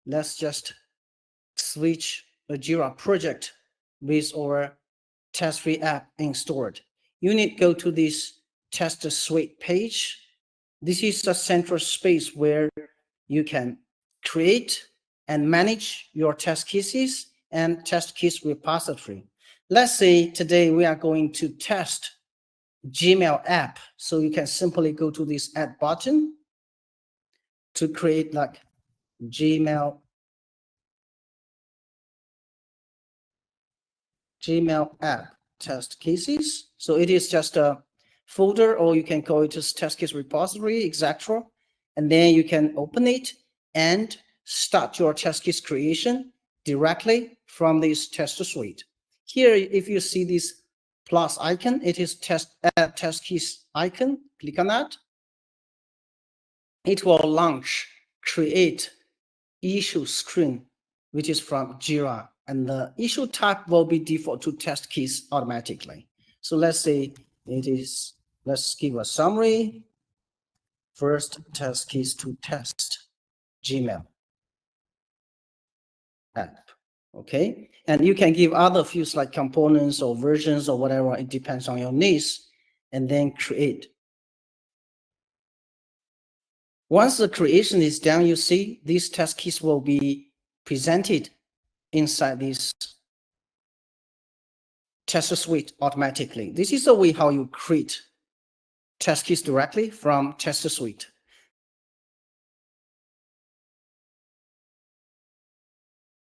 let's just switch a Jira project with our TestRay app installed. You need to go to this test suite page. This is a central space where you can create and manage your test cases and test case repository. Let's say today we are going to test Gmail app. So you can simply go to this add button to create like Gmail app test cases. So it is just a folder, or you can call it just test case repository, etc. And then you can open it and start your test case creation directly from this test suite. Here, if you see this plus icon, it is test case icon. Click on that. It will launch create issue screen, which is from Jira, and the issue type will be default to test case automatically. So let's say it is, let's give a summary. First test case to test Gmail app. Okay, and you can give other fields like components or versions or whatever, it depends on your needs, and then create. Once the creation is done, you see these test keys will be presented inside this test suite automatically. This is the way how you create test keys directly from test suite.